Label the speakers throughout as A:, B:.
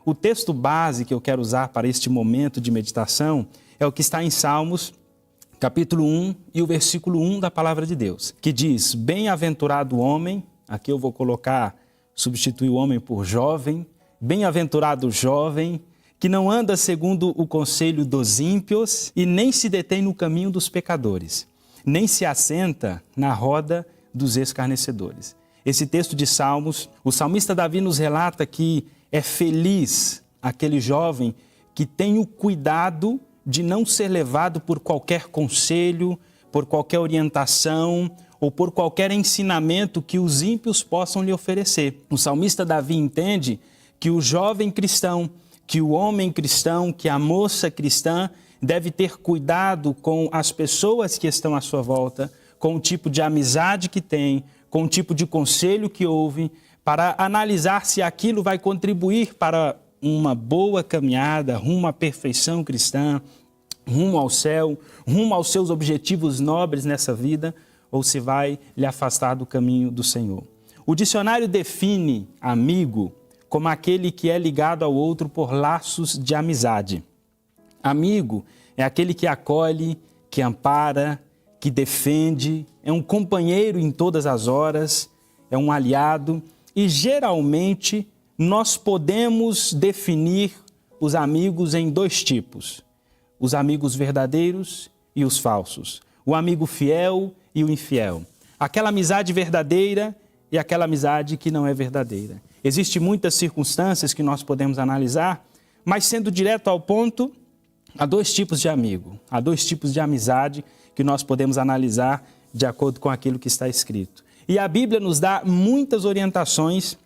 A: O texto base que eu quero usar para este momento de meditação é o que está em Salmos, capítulo 1 e o versículo 1 da palavra de Deus, que diz: bem-aventurado o homem, aqui eu vou substituir o homem por jovem, bem-aventurado o jovem, que não anda segundo o conselho dos ímpios e nem se detém no caminho dos pecadores, nem se assenta na roda dos escarnecedores. Esse texto de Salmos, o salmista Davi nos relata que é feliz aquele jovem que tem o cuidado de não ser levado por qualquer conselho, por qualquer orientação ou por qualquer ensinamento que os ímpios possam lhe oferecer. O salmista Davi entende que o jovem cristão, que o homem cristão, que a moça cristã deve ter cuidado com as pessoas que estão à sua volta, com o tipo de amizade que tem, com o tipo de conselho que ouve, para analisar se aquilo vai contribuir para uma boa caminhada rumo à perfeição cristã, rumo ao céu, rumo aos seus objetivos nobres nessa vida, ou se vai lhe afastar do caminho do Senhor. O dicionário define amigo como aquele que é ligado ao outro por laços de amizade. Amigo é aquele que acolhe, que ampara, que defende, é um companheiro em todas as horas, é um aliado. E geralmente nós podemos definir os amigos em dois tipos: os amigos verdadeiros e os falsos, o amigo fiel e o infiel, aquela amizade verdadeira e aquela amizade que não é verdadeira. Existem muitas circunstâncias que nós podemos analisar, mas sendo direto ao ponto, há dois tipos de amigo, há dois tipos de amizade que nós podemos analisar de acordo com aquilo que está escrito. E a Bíblia nos dá muitas orientações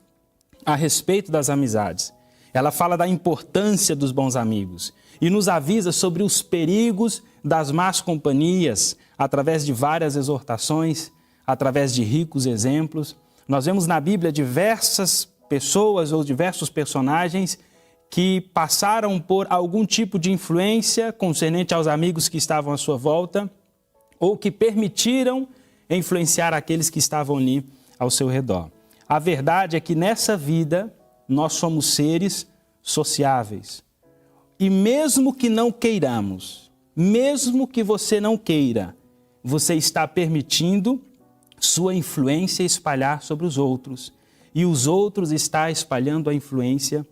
A: a respeito das amizades. Ela fala da importância dos bons amigos e nos avisa sobre os perigos das más companhias através de várias exortações, através de ricos exemplos. Nós vemos na Bíblia diversas pessoas ou diversos personagens que passaram por algum tipo de influência concernente aos amigos que estavam à sua volta ou que permitiram influenciar aqueles que estavam ali ao seu redor. A verdade é que nessa vida nós somos seres sociáveis. E mesmo que não queiramos, mesmo que você não queira, você está permitindo sua influência espalhar sobre os outros. E os outros estão espalhando a influência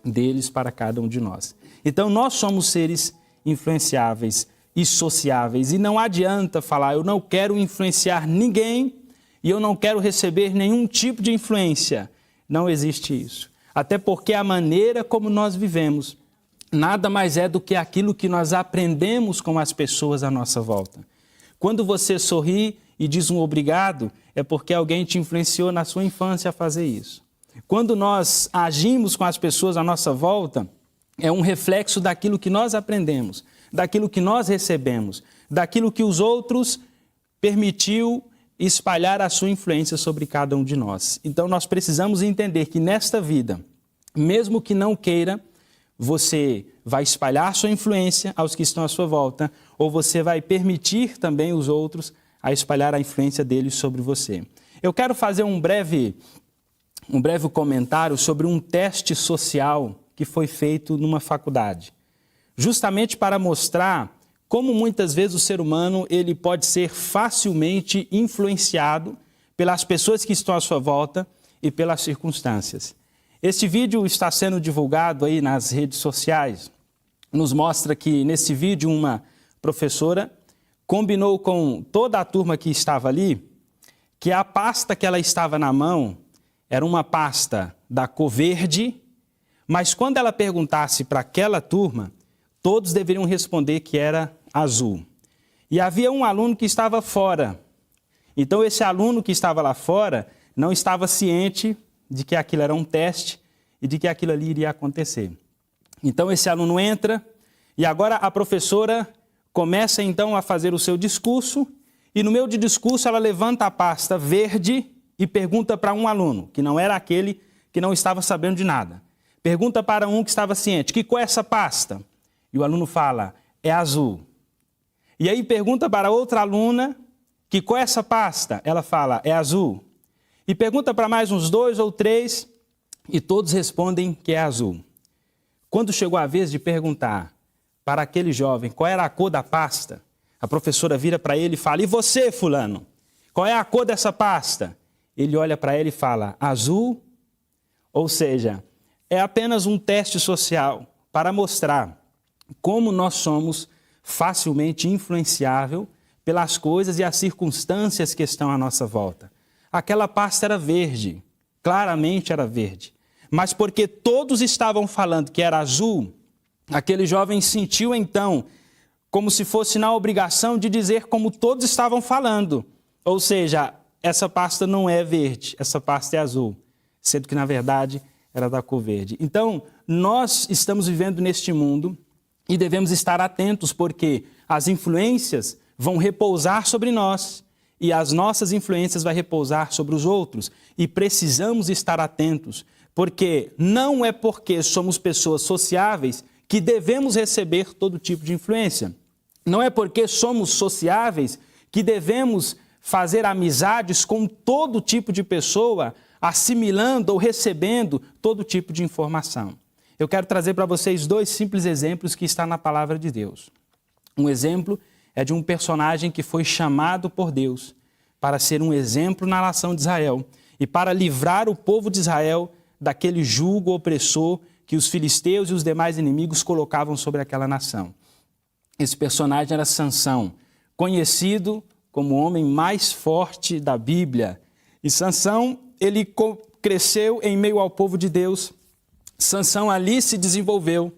A: deles para cada um de nós. Então nós somos seres influenciáveis e sociáveis. E não adianta falar: eu não quero influenciar ninguém e eu não quero receber nenhum tipo de influência. Não existe isso. Até porque a maneira como nós vivemos nada mais é do que aquilo que nós aprendemos com as pessoas à nossa volta. Quando você sorri e diz um obrigado, é porque alguém te influenciou na sua infância a fazer isso. Quando nós agimos com as pessoas à nossa volta, é um reflexo daquilo que nós aprendemos, daquilo que nós recebemos, daquilo que os outros permitiu espalhar a sua influência sobre cada um de nós. Então nós precisamos entender que nesta vida, mesmo que não queira, você vai espalhar sua influência aos que estão à sua volta, ou você vai permitir também os outros a espalhar a influência deles sobre você. Eu quero fazer um breve comentário sobre um teste social que foi feito numa faculdade, justamente para mostrar como muitas vezes o ser humano ele pode ser facilmente influenciado pelas pessoas que estão à sua volta e pelas circunstâncias. Este vídeo está sendo divulgado aí nas redes sociais. Nos mostra que nesse vídeo uma professora combinou com toda a turma que estava ali que a pasta que ela estava na mão era uma pasta da cor verde, mas quando ela perguntasse para aquela turma, todos deveriam responder que era azul. E havia um aluno que estava fora. Então esse aluno que estava lá fora não estava ciente de que aquilo era um teste e de que aquilo ali iria acontecer. Então esse aluno entra e agora a professora começa então a fazer o seu discurso e no meio de discurso ela levanta a pasta verde e pergunta para um aluno, que não era aquele que não estava sabendo de nada. Pergunta para um que estava ciente: que cor é essa pasta? E o aluno fala: é azul. E aí pergunta para outra aluna: que cor é essa pasta? Ela fala: é azul. E pergunta para mais uns 2 ou 3 e todos respondem que é azul. quando chegou a vez de perguntar para aquele jovem qual era a cor da pasta, a professora vira para ele e fala: e você, fulano? Qual é a cor dessa pasta? Ele olha para ela e fala: azul. Ou seja, é apenas um teste social para mostrar como nós somos facilmente influenciáveis pelas coisas e as circunstâncias que estão à nossa volta. Aquela pasta era verde, claramente era verde. Mas porque todos estavam falando que era azul, aquele jovem sentiu então como se fosse na obrigação de dizer como todos estavam falando. Ou seja, essa pasta não é verde, essa pasta é azul, sendo que na verdade era da cor verde. Então, nós estamos vivendo neste mundo e devemos estar atentos, porque as influências vão repousar sobre nós e as nossas influências vão repousar sobre os outros. E precisamos estar atentos, porque não é porque somos pessoas sociáveis que devemos receber todo tipo de influência. Não é porque somos sociáveis que devemos fazer amizades com todo tipo de pessoa, assimilando ou recebendo todo tipo de informação. Eu quero trazer para vocês 2 simples exemplos que estão na palavra de Deus. Um exemplo é de um personagem que foi chamado por Deus para ser um exemplo na nação de Israel e para livrar o povo de Israel daquele jugo opressor que os filisteus e os demais inimigos colocavam sobre aquela nação. Esse personagem era Sansão, conhecido como o homem mais forte da Bíblia. E Sansão, ele cresceu em meio ao povo de Deus. Sansão ali se desenvolveu.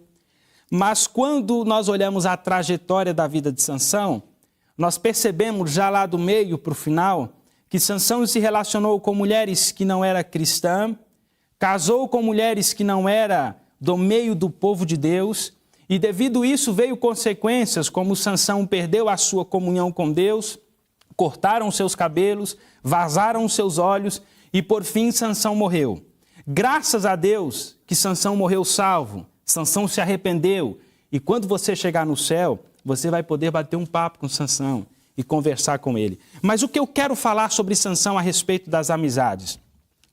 A: Mas quando nós olhamos a trajetória da vida de Sansão, nós percebemos já lá do meio para o final que Sansão se relacionou com mulheres que não eram cristãs, casou com mulheres que não eram do meio do povo de Deus, e devido a isso veio consequências, como Sansão perdeu a sua comunhão com Deus, cortaram seus cabelos, vazaram seus olhos e por fim Sansão morreu. Graças a Deus que Sansão morreu salvo, Sansão se arrependeu e quando você chegar no céu, você vai poder bater um papo com Sansão e conversar com ele. Mas o que eu quero falar sobre Sansão a respeito das amizades?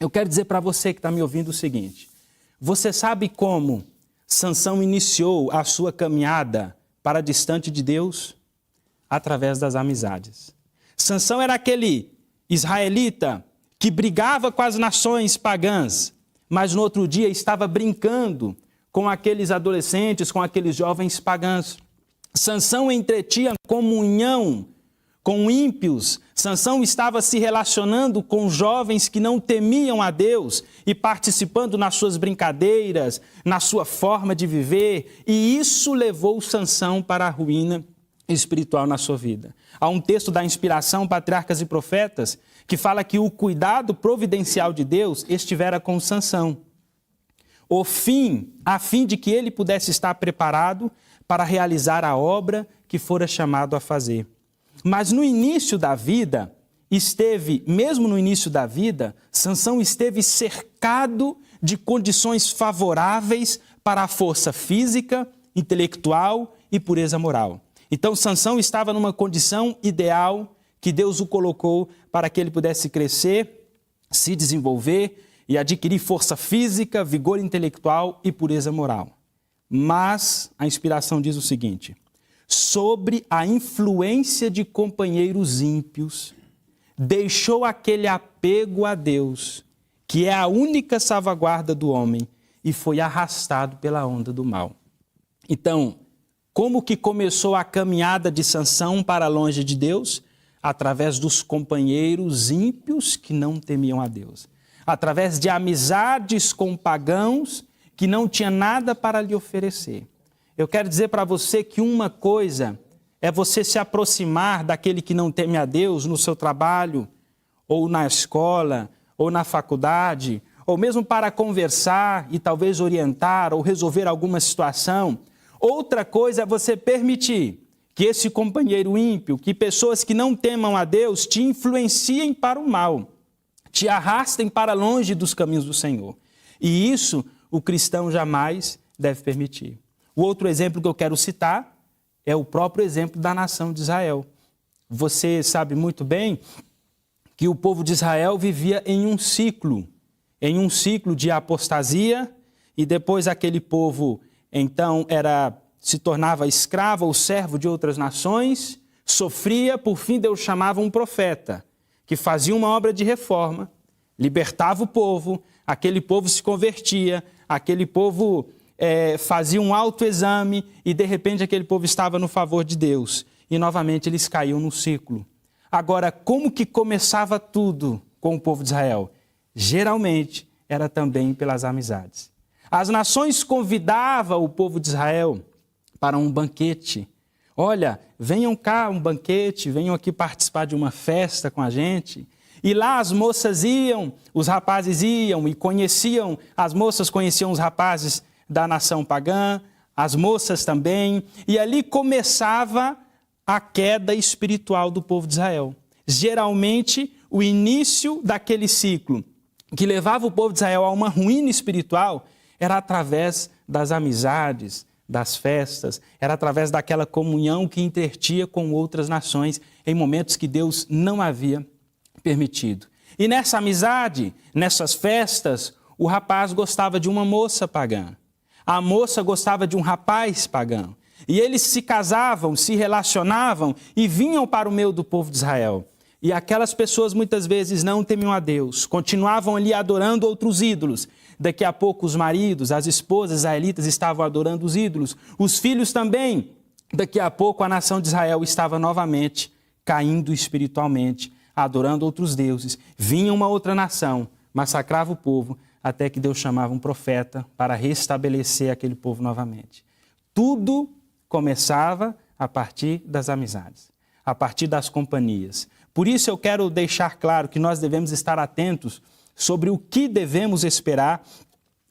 A: Eu quero dizer para você que está me ouvindo o seguinte: você sabe como Sansão iniciou a sua caminhada para distante de Deus? Através das amizades. Sansão era aquele israelita que brigava com as nações pagãs, mas no outro dia estava brincando com aqueles adolescentes, com aqueles jovens pagãos. Sansão entretinha comunhão com ímpios. Sansão estava se relacionando com jovens que não temiam a Deus e participando nas suas brincadeiras, na sua forma de viver, e isso levou Sansão para a ruína espiritual na sua vida. Há um texto da inspiração, Patriarcas e Profetas, que fala que o cuidado providencial de Deus estivera com Sansão. A fim de que ele pudesse estar preparado para realizar a obra que fora chamado a fazer. Mas no início da vida, mesmo no início da vida, Sansão esteve cercado de condições favoráveis para a força física, intelectual e pureza moral. Então, Sansão estava numa condição ideal que Deus o colocou para que ele pudesse crescer, se desenvolver e adquirir força física, vigor intelectual e pureza moral. Mas a inspiração diz o seguinte: sobre a influência de companheiros ímpios, deixou aquele apego a Deus, que é a única salvaguarda do homem, e foi arrastado pela onda do mal. Então, como que começou a caminhada de Sansão para longe de Deus? Através dos companheiros ímpios que não temiam a Deus. Através de amizades com pagãos que não tinham nada para lhe oferecer. Eu quero dizer para você que uma coisa é você se aproximar daquele que não teme a Deus no seu trabalho, ou na escola, ou na faculdade, ou mesmo para conversar e talvez orientar ou resolver alguma situação. Outra coisa é você permitir que esse companheiro ímpio, que pessoas que não temam a Deus te influenciem para o mal, te arrastem para longe dos caminhos do Senhor. E isso o cristão jamais deve permitir. O outro exemplo que eu quero citar é o próprio exemplo da nação de Israel. Você sabe muito bem que o povo de Israel vivia em um ciclo de apostasia, e depois aquele povo então se tornava escravo ou servo de outras nações, sofria, por fim Deus chamava um profeta, que fazia uma obra de reforma, libertava o povo, aquele povo se convertia, aquele povo fazia um autoexame e de repente aquele povo estava no favor de Deus. E novamente eles caíam no ciclo. Agora, como que começava tudo com o povo de Israel? Geralmente era também pelas amizades. As nações convidavam o povo de Israel para um banquete. Olha, venham cá um banquete, venham aqui participar de uma festa com a gente. E lá as moças iam, os rapazes iam e conheciam, as moças conheciam os rapazes da nação pagã, as moças também. E ali começava a queda espiritual do povo de Israel. Geralmente, o início daquele ciclo que levava o povo de Israel a uma ruína espiritual era através das amizades, das festas, era através daquela comunhão que intertia com outras nações em momentos que Deus não havia permitido. E nessa amizade, nessas festas, o rapaz gostava de uma moça pagã. A moça gostava de um rapaz pagão. E eles se casavam, se relacionavam e vinham para o meio do povo de Israel. E aquelas pessoas muitas vezes não temiam a Deus, continuavam ali adorando outros ídolos. Daqui a pouco os maridos, as esposas israelitas estavam adorando os ídolos, os filhos também. Daqui a pouco a nação de Israel estava novamente caindo espiritualmente, adorando outros deuses. Vinha uma outra nação, massacrava o povo, até que Deus chamava um profeta para restabelecer aquele povo novamente. Tudo começava a partir das amizades, a partir das companhias. Por isso eu quero deixar claro que nós devemos estar atentos sobre o que devemos esperar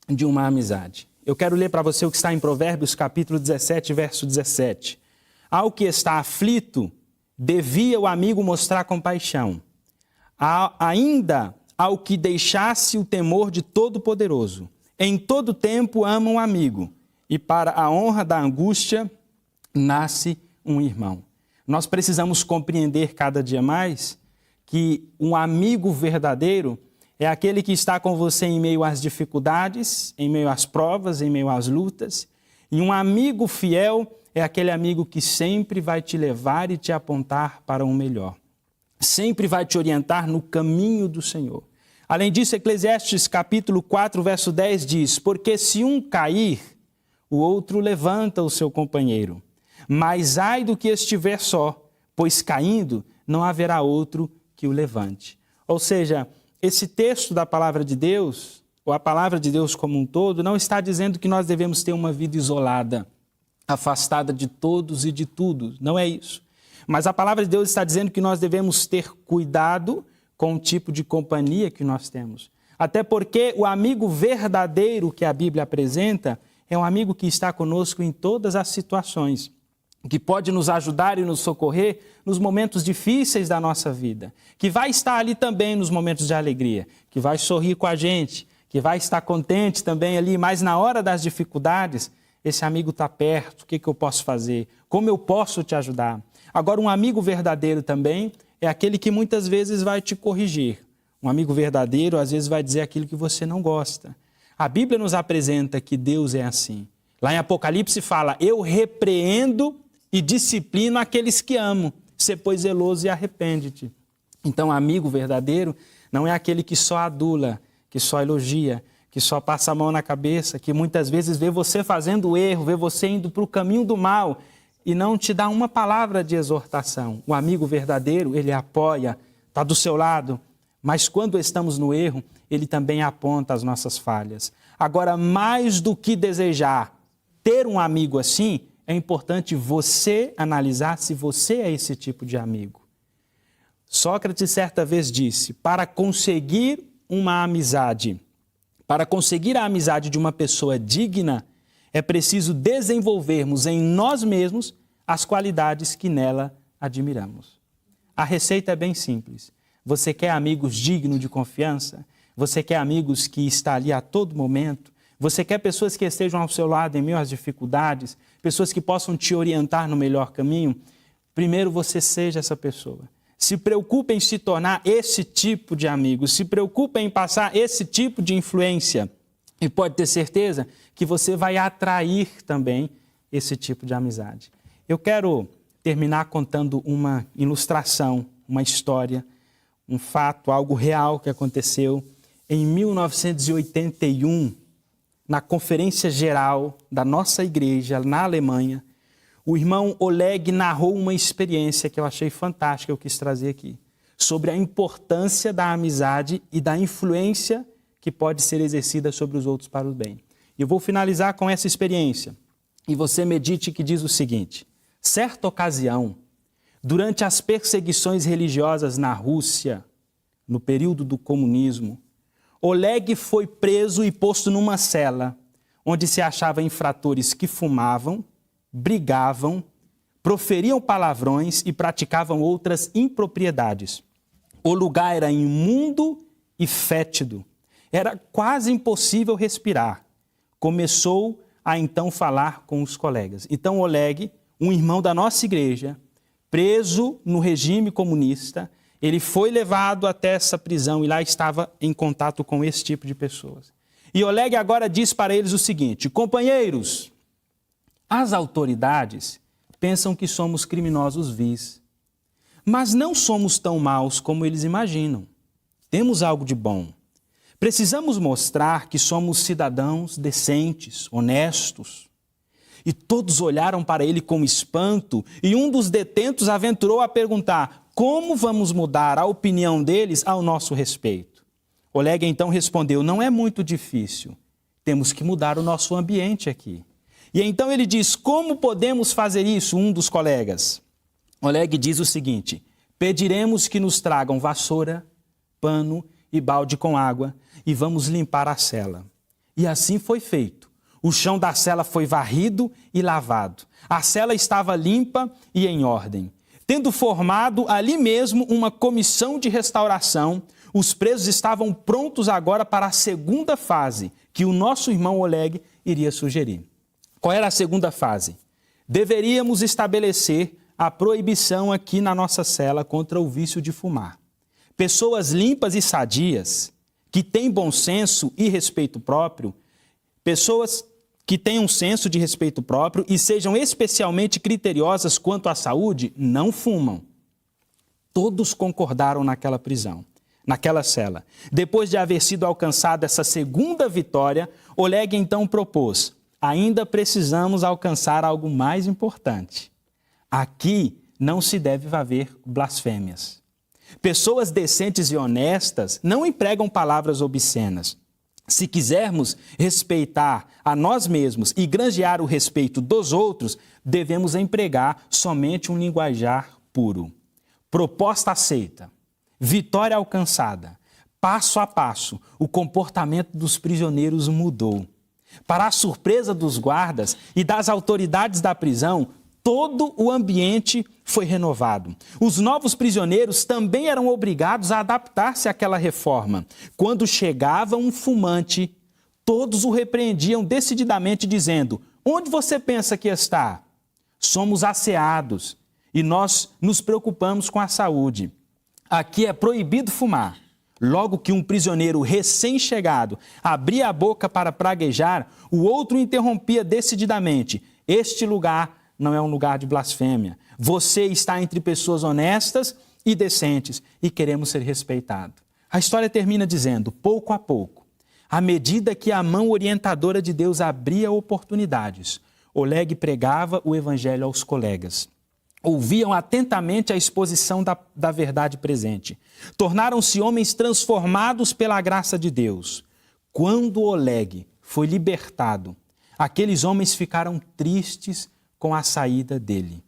A: de uma amizade. Eu quero ler para você o que está em Provérbios, capítulo 17, verso 17. Ao que está aflito, devia o amigo mostrar compaixão. Ainda ao que deixasse o temor de Todo-Poderoso. Em todo tempo ama um amigo, e para a honra da angústia nasce um irmão. Nós precisamos compreender cada dia mais que um amigo verdadeiro é aquele que está com você em meio às dificuldades, em meio às provas, em meio às lutas. E um amigo fiel é aquele amigo que sempre vai te levar e te apontar para um melhor. Sempre vai te orientar no caminho do Senhor. Além disso, Eclesiastes capítulo 4, verso 10 diz: porque se um cair, o outro levanta o seu companheiro. Mas ai do que estiver só, pois caindo não haverá outro que o levante. Ou seja, esse texto da palavra de Deus, ou a palavra de Deus como um todo, não está dizendo que nós devemos ter uma vida isolada, afastada de todos e de tudo. Não é isso. Mas a palavra de Deus está dizendo que nós devemos ter cuidado com o tipo de companhia que nós temos. Até porque o amigo verdadeiro que a Bíblia apresenta é um amigo que está conosco em todas as situações, que pode nos ajudar e nos socorrer nos momentos difíceis da nossa vida, que vai estar ali também nos momentos de alegria, que vai sorrir com a gente, que vai estar contente também ali, mas na hora das dificuldades, esse amigo está perto, o que eu posso fazer? Como eu posso te ajudar? Agora, um amigo verdadeiro também é aquele que muitas vezes vai te corrigir. Um amigo verdadeiro, às vezes, vai dizer aquilo que você não gosta. A Bíblia nos apresenta que Deus é assim. Lá em Apocalipse fala: eu repreendo e disciplino aqueles que amo. Sê, pois, zeloso e arrepende-te. Então, amigo verdadeiro não é aquele que só adula, que só elogia, que só passa a mão na cabeça, que muitas vezes vê você fazendo erro, vê você indo para o caminho do mal e não te dá uma palavra de exortação. O amigo verdadeiro, ele apoia, está do seu lado, mas quando estamos no erro, ele também aponta as nossas falhas. Agora, mais do que desejar ter um amigo assim, é importante você analisar se você é esse tipo de amigo. Sócrates certa vez disse: para conseguir uma amizade, para conseguir a amizade de uma pessoa digna, é preciso desenvolvermos em nós mesmos as qualidades que nela admiramos. A receita é bem simples. Você quer amigos dignos de confiança? Você quer amigos que estão ali a todo momento? Você quer pessoas que estejam ao seu lado em meio às dificuldades? Pessoas que possam te orientar no melhor caminho? Primeiro você seja essa pessoa. Se preocupe em se tornar esse tipo de amigo. Se preocupe em passar esse tipo de influência. E pode ter certeza que você vai atrair também esse tipo de amizade. Eu quero terminar contando uma ilustração, uma história, um fato, algo real que aconteceu em 1981, na Conferência Geral da nossa igreja, na Alemanha. O irmão Oleg narrou uma experiência que eu achei fantástica, eu quis trazer aqui, sobre a importância da amizade e da influência que pode ser exercida sobre os outros para o bem. Eu vou finalizar com essa experiência. E você medite que diz o seguinte: certa ocasião, durante as perseguições religiosas na Rússia, no período do comunismo, Oleg foi preso e posto numa cela, onde se achavam infratores que fumavam, brigavam, proferiam palavrões e praticavam outras impropriedades. O lugar era imundo e fétido. Era quase impossível respirar. Começou a então falar com os colegas. Então Oleg, um irmão da nossa igreja, preso no regime comunista, ele foi levado até essa prisão e lá estava em contato com esse tipo de pessoas. E Oleg agora diz para eles o seguinte: companheiros, as autoridades pensam que somos criminosos vis, mas não somos tão maus como eles imaginam. Temos algo de bom. Precisamos mostrar que somos cidadãos decentes, honestos. E todos olharam para ele com espanto, e um dos detentos aventurou a perguntar: como vamos mudar a opinião deles ao nosso respeito? Oleg então respondeu: não é muito difícil, temos que mudar o nosso ambiente aqui. E então ele diz: como podemos fazer isso? Um dos colegas. Oleg diz o seguinte: pediremos que nos tragam vassoura, pano e balde com água e vamos limpar a cela. E assim foi feito. O chão da cela foi varrido e lavado. A cela estava limpa e em ordem. Tendo formado ali mesmo uma comissão de restauração, os presos estavam prontos agora para a segunda fase que o nosso irmão Oleg iria sugerir. Qual era a segunda fase? Deveríamos estabelecer a proibição aqui na nossa cela contra o vício de fumar. Pessoas limpas e sadias, que têm bom senso e respeito próprio, pessoas que tenham um senso de respeito próprio e sejam especialmente criteriosas quanto à saúde, não fumam. Todos concordaram naquela prisão, naquela cela. Depois de haver sido alcançada essa segunda vitória, Oleg então propôs: ainda precisamos alcançar algo mais importante. Aqui não se deve haver blasfêmias. Pessoas decentes e honestas não empregam palavras obscenas. Se quisermos respeitar a nós mesmos e granjear o respeito dos outros, devemos empregar somente um linguajar puro. Proposta aceita, vitória alcançada. Passo a passo, o comportamento dos prisioneiros mudou. Para a surpresa dos guardas e das autoridades da prisão, todo o ambiente foi renovado. Os novos prisioneiros também eram obrigados a adaptar-se àquela reforma. Quando chegava um fumante, todos o repreendiam decididamente, dizendo: onde você pensa que está? Somos asseados e nós nos preocupamos com a saúde. Aqui é proibido fumar. Logo que um prisioneiro recém-chegado abria a boca para praguejar, o outro interrompia decididamente: este lugar não é um lugar de blasfêmia. Você está entre pessoas honestas e decentes e queremos ser respeitados. A história termina dizendo: pouco a pouco, à medida que a mão orientadora de Deus abria oportunidades, Oleg pregava o evangelho aos colegas. Ouviam atentamente a exposição da verdade presente. Tornaram-se homens transformados pela graça de Deus. Quando Oleg foi libertado, aqueles homens ficaram tristes com a saída dele.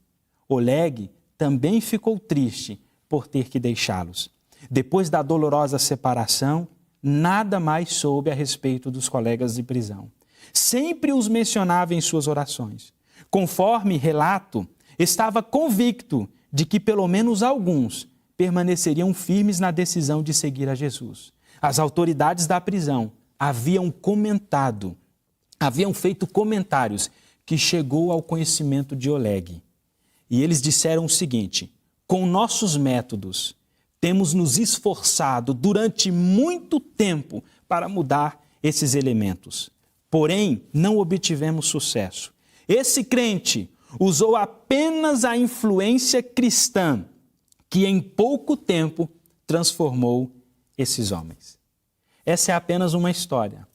A: Oleg também ficou triste por ter que deixá-los. Depois da dolorosa separação, nada mais soube a respeito dos colegas de prisão. Sempre os mencionava em suas orações. Conforme relato, estava convicto de que pelo menos alguns permaneceriam firmes na decisão de seguir a Jesus. As autoridades da prisão haviam feito comentários que chegou ao conhecimento de Oleg. E eles disseram o seguinte: com nossos métodos, temos nos esforçado durante muito tempo para mudar esses elementos. Porém, não obtivemos sucesso. Esse crente usou apenas a influência cristã, que em pouco tempo transformou esses homens. Essa é apenas uma história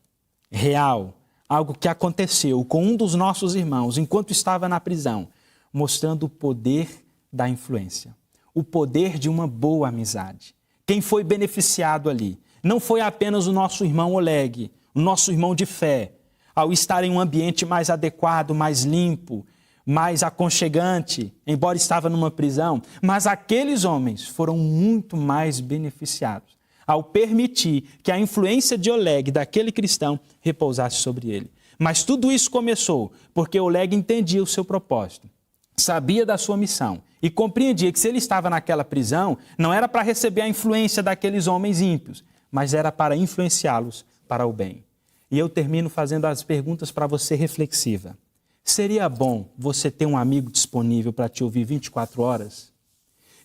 A: real, algo que aconteceu com um dos nossos irmãos enquanto estava na prisão, mostrando o poder da influência, o poder de uma boa amizade. Quem foi beneficiado ali não foi apenas o nosso irmão Oleg, o nosso irmão de fé, ao estar em um ambiente mais adequado, mais limpo, mais aconchegante, embora estava numa prisão, mas aqueles homens foram muito mais beneficiados ao permitir que a influência de Oleg, daquele cristão, repousasse sobre ele. Mas tudo isso começou porque Oleg entendia o seu propósito, sabia da sua missão e compreendia que se ele estava naquela prisão, não era para receber a influência daqueles homens ímpios, mas era para influenciá-los para o bem. E eu termino fazendo as perguntas para você reflexiva. Seria bom você ter um amigo disponível para te ouvir 24 horas?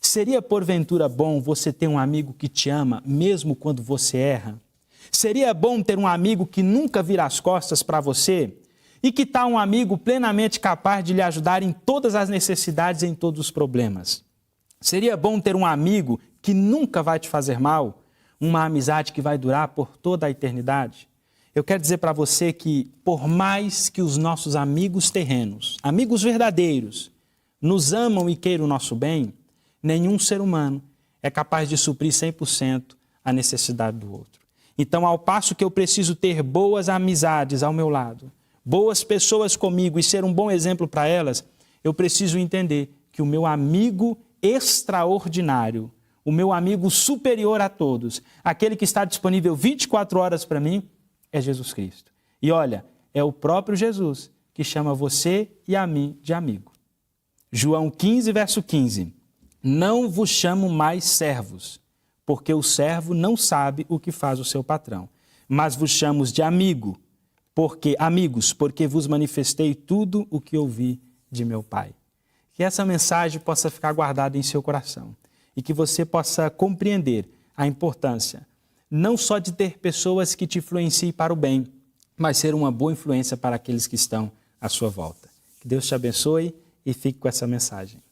A: Seria porventura bom você ter um amigo que te ama mesmo quando você erra? Seria bom ter um amigo que nunca vira as costas para você? E que tal um amigo plenamente capaz de lhe ajudar em todas as necessidades e em todos os problemas? Seria bom ter um amigo que nunca vai te fazer mal? Uma amizade que vai durar por toda a eternidade? Eu quero dizer para você que, por mais que os nossos amigos terrenos, amigos verdadeiros, nos amam e queiram o nosso bem, nenhum ser humano é capaz de suprir 100% a necessidade do outro. Então, ao passo que eu preciso ter boas amizades ao meu lado, boas pessoas comigo e ser um bom exemplo para elas, eu preciso entender que o meu amigo extraordinário, o meu amigo superior a todos, aquele que está disponível 24 horas para mim, é Jesus Cristo. E olha, é o próprio Jesus que chama você e a mim de amigo. João 15, verso 15. Não vos chamo mais servos, porque o servo não sabe o que faz o seu patrão, mas vos chamo de amigos, porque vos manifestei tudo o que ouvi de meu Pai. Que essa mensagem possa ficar guardada em seu coração e que você possa compreender a importância não só de ter pessoas que te influenciem para o bem, mas ser uma boa influência para aqueles que estão à sua volta. Que Deus te abençoe e fique com essa mensagem.